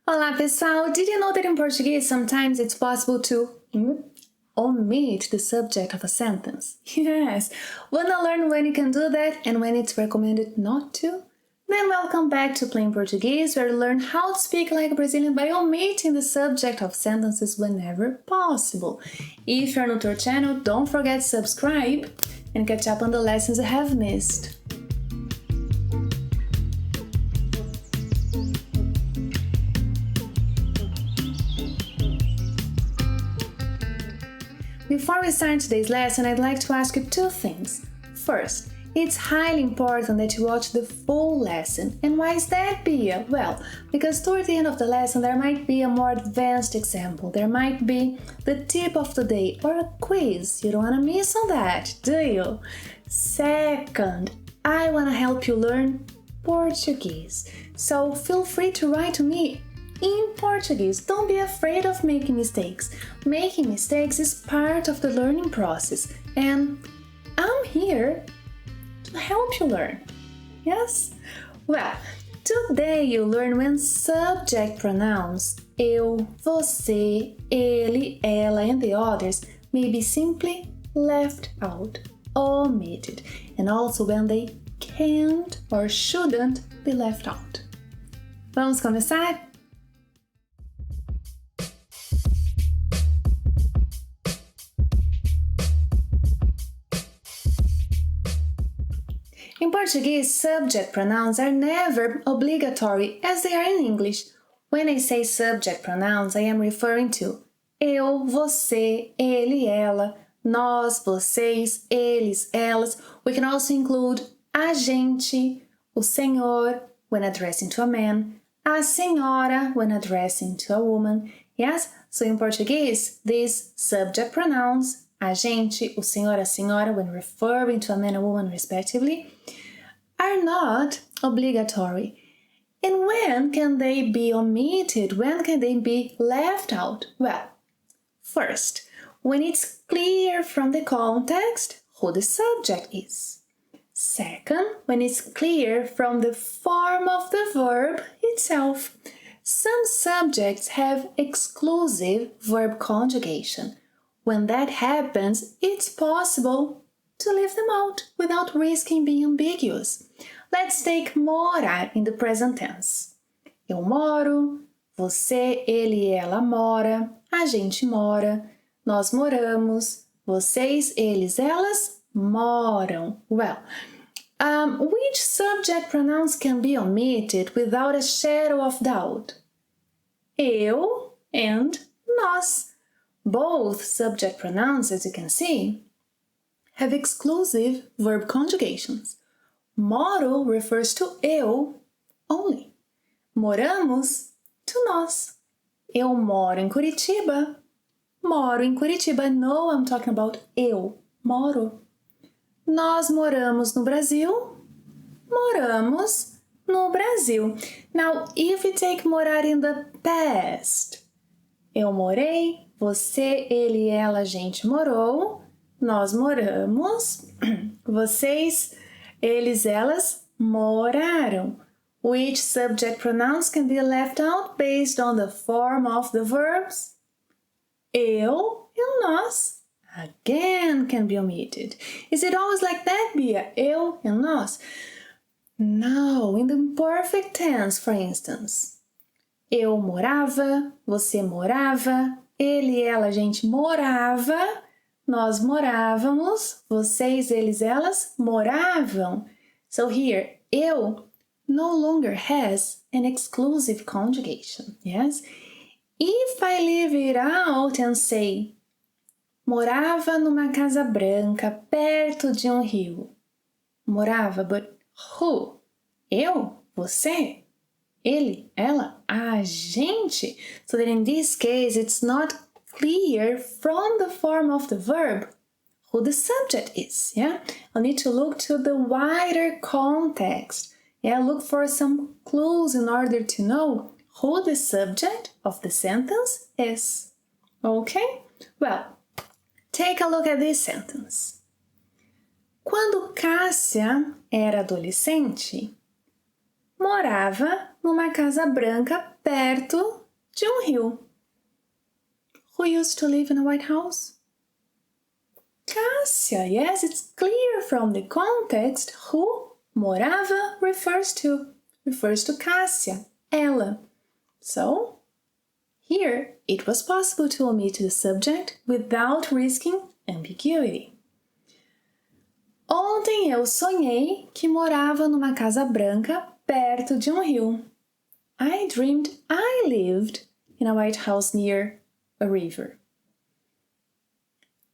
Olá, pessoal! Did you know that in Portuguese sometimes it's possible to omit the subject of a sentence? Yes! Wanna learn when you can do that and when it's recommended not to? Then welcome back to Plain Portuguese, where you learn how to speak like a Brazilian by omitting the subject of sentences whenever possible. If you're new to our channel, don't forget to subscribe and catch up on the lessons you have missed. Before we start today's lesson, I'd like to ask you two things. First, it's highly important that you watch the full lesson. And why is that, Bia? Well, because toward the end of the lesson there might be a more advanced example. There might be the tip of the day or a quiz. You don't want to miss on that, do you? Second, I want to help you learn Portuguese. So feel free to write to me in Portuguese. Don't be afraid of making mistakes. Making mistakes is part of the learning process, and I'm here to help you learn. Yes? Well, today you learn when subject pronouns eu, você, ele, ela, and the others may be simply left out, omitted, and also when they can't or shouldn't be left out. Vamos começar? In Portuguese, subject pronouns are never obligatory as they are in English. When I say subject pronouns, I am referring to eu, você, ele, ela, nós, vocês, eles, elas. We can also include a gente, o senhor when addressing to a man, a senhora when addressing to a woman. Yes? So in Portuguese, these subject pronouns, a gente, o senhor, a senhora, when referring to a man and woman respectively, are not obligatory. And when can they be omitted? When can they be left out? Well, first, when it's clear from the context who the subject is. Second, when it's clear from the form of the verb itself. Some subjects have exclusive verb conjugation. When that happens, it's possible to leave them out without risking being ambiguous. Let's take morar in the present tense. Eu moro, você, ele, ela mora, a gente mora, nós moramos, vocês, eles, elas moram. Well, which subject pronouns can be omitted without a shadow of doubt? Eu and nós. Both subject pronouns, as you can see, have exclusive verb conjugations. Moro refers to eu only. Moramos to nós. Eu moro em Curitiba. Moro em Curitiba. No, I'm talking about eu moro. Nós moramos no Brasil. Moramos no Brasil. Now, if we take morar in the past, eu morei, você, ele, ela, a gente morou, nós moramos, vocês, eles, elas moraram. Which subject pronouns can be left out based on the form of the verbs? Eu e nós. Again can be omitted. Is it always like that, Bia? Eu e nós? No, in the imperfect tense, for instance. Eu morava, você morava, ele e ela, a gente morava, nós morávamos, vocês, eles, elas moravam. So here, eu no longer has an exclusive conjugation, yes? If I leave it out and say, morava numa casa branca, perto de um rio. Morava, but who? Eu? Você? Ele? Ela? A gente? So that in this case, it's not clear from the form of the verb who the subject is, yeah? I'll need to look to the wider context. Yeah, look for some clues in order to know who the subject of the sentence is. Okay? Well, take a look at this sentence. Quando Cássia era adolescente, morava numa casa branca perto de um rio. Who used to live in a white house? Cássia. Yes, it's clear from the context who morava refers to Cássia, ela. So, here it was possible to omit the subject without risking ambiguity. Ontem eu sonhei que morava numa casa branca perto de um rio. I dreamed I lived in a white house near a river.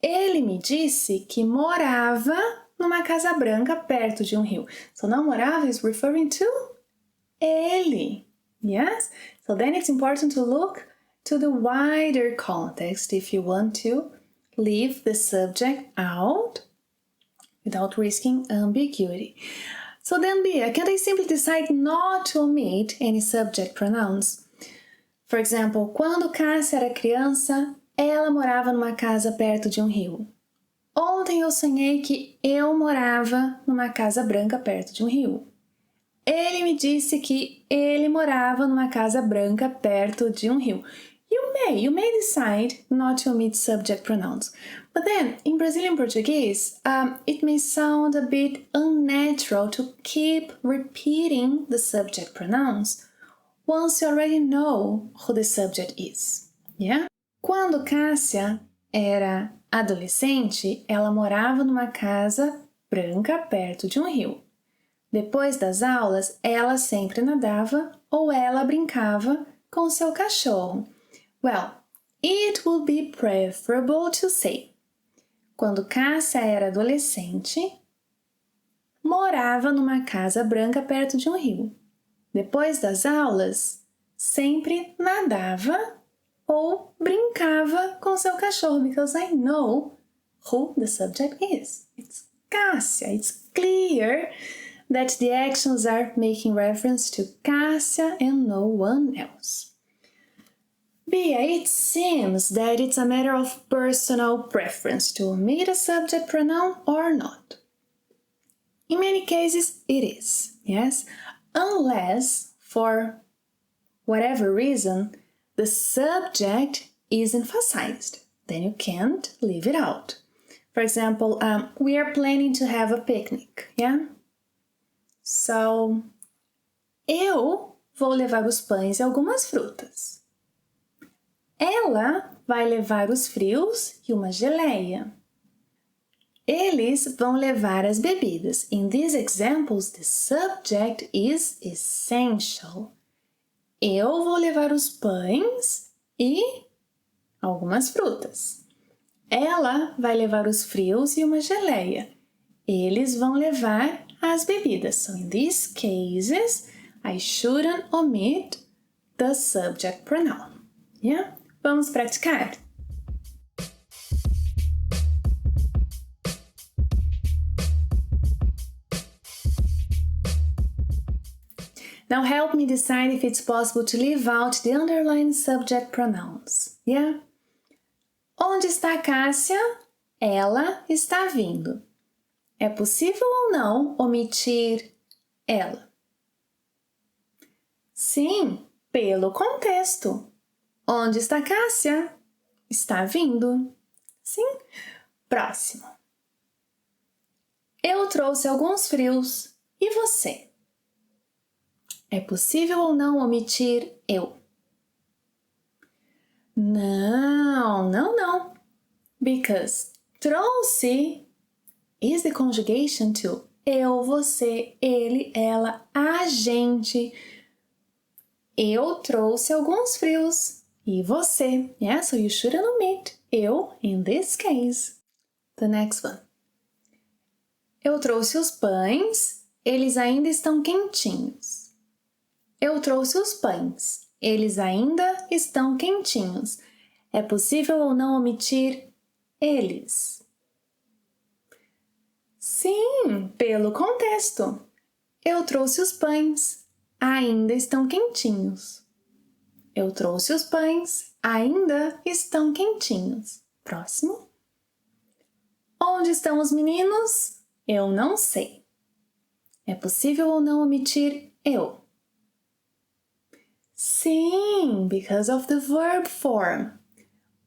Ele me disse que morava numa casa branca perto de um rio. So now morava is referring to ele. Yes? So then it's important to look to the wider context if you want to leave the subject out without risking ambiguity. So then, Bia, can't I simply decide not to omit any subject pronouns? For example, quando Cássia era criança, ela morava numa casa perto de um rio. Ontem eu sonhei que eu morava numa casa branca perto de um rio. Ele me disse que ele morava numa casa branca perto de um rio. You may decide not to omit subject pronouns. But then, in Brazilian Portuguese, it may sound a bit unnatural to keep repeating the subject pronouns once you already know who the subject is. Yeah? Quando Cássia era adolescente, ela morava numa casa branca perto de um rio. Depois das aulas, ela sempre nadava ou ela brincava com seu cachorro. Well, it would be preferable to say: quando Cássia era adolescente, morava numa casa branca perto de um rio. Depois das aulas, sempre nadava ou brincava com seu cachorro, because I know who the subject is. It's Cássia. It's clear that the actions are making reference to Cássia and no one else. Bia, it seems that it's a matter of personal preference to omit a subject pronoun or not. In many cases, it is, yes, unless, for whatever reason, the subject is emphasized. Then you can't leave it out. For example, we are planning to have a picnic, yeah? So, eu vou levar os pães e algumas frutas. Ela vai levar os frios e uma geleia. Eles vão levar as bebidas. In these examples, the subject is essential. Eu vou levar os pães e algumas frutas. Ela vai levar os frios e uma geleia. Eles vão levar as bebidas. So in these cases, I shouldn't omit the subject pronoun. Yeah? Vamos praticar? Now help me decide if it's possible to leave out the underlined subject pronouns. Yeah? Onde está Cássia? Ela está vindo. É possível ou não omitir ela? Sim, pelo contexto. Onde está Cássia? Está vindo. Sim. Próximo. Eu trouxe alguns frios. E você? É possível ou não omitir eu? Não. Because trouxe is the conjugation to eu, você, ele, ela, a gente. Eu trouxe alguns frios. E você? Yeah, so you shouldn't omit eu in this case. The next one. Eu trouxe os pães, eles ainda estão quentinhos. Eu trouxe os pães, eles ainda estão quentinhos. É possível ou não omitir eles? Sim, pelo contexto. Eu trouxe os pães, ainda estão quentinhos. Eu trouxe os pães, ainda estão quentinhos. Próximo. Onde estão os meninos? Eu não sei. É possível ou não omitir eu? Sim, because of the verb form.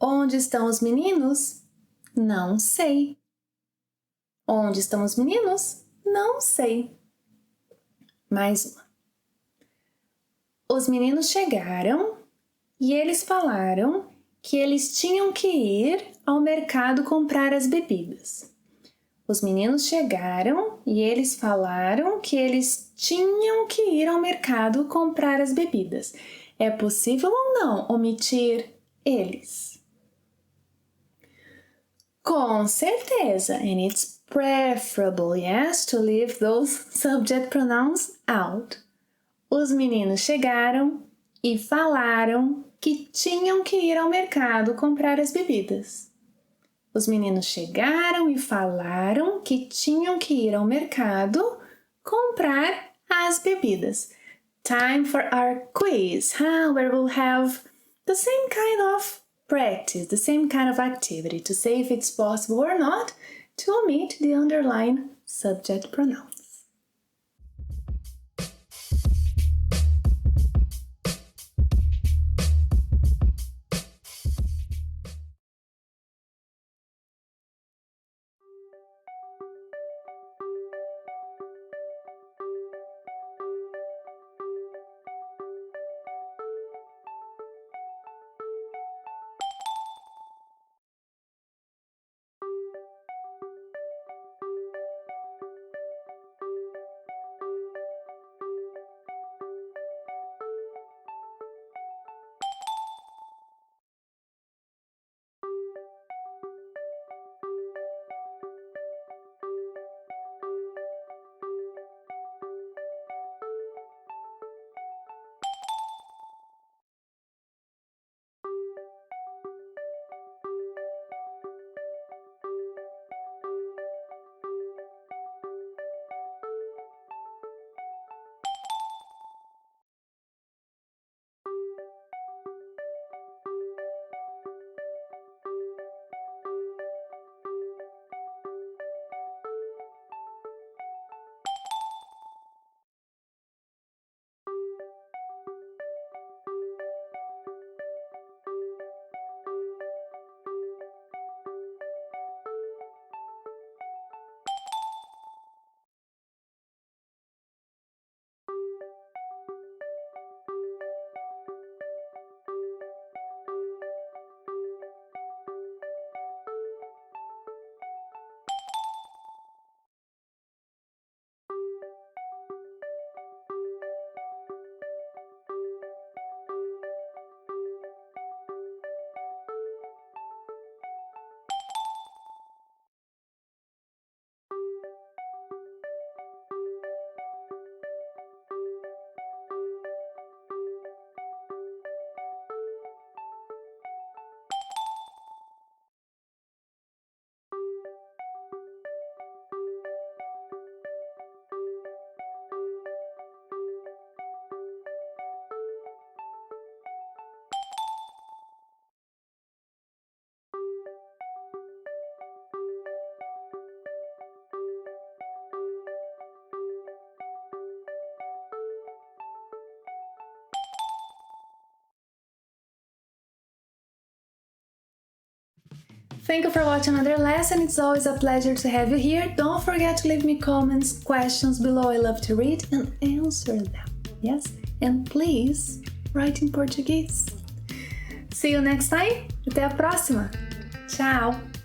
Onde estão os meninos? Não sei. Onde estão os meninos? Não sei. Mais uma. Os meninos chegaram e eles falaram que eles tinham que ir ao mercado comprar as bebidas. Os meninos chegaram e eles falaram que eles tinham que ir ao mercado comprar as bebidas. É possível ou não omitir eles? Com certeza, and it's preferable, yes, to leave those subject pronouns out. Os meninos chegaram e falaram que tinham que ir ao mercado comprar as bebidas. Os meninos chegaram e falaram que tinham que ir ao mercado comprar as bebidas. Time for our quiz, where we'll have the same kind of practice, the same kind of activity to say if it's possible or not to omit the underlined subject pronouns. Thank you for watching another lesson. It's always a pleasure to have you here. Don't forget to leave me comments, questions below. I love to read and answer them. Yes? And please, write in Portuguese. See you next time. Até a próxima. Tchau!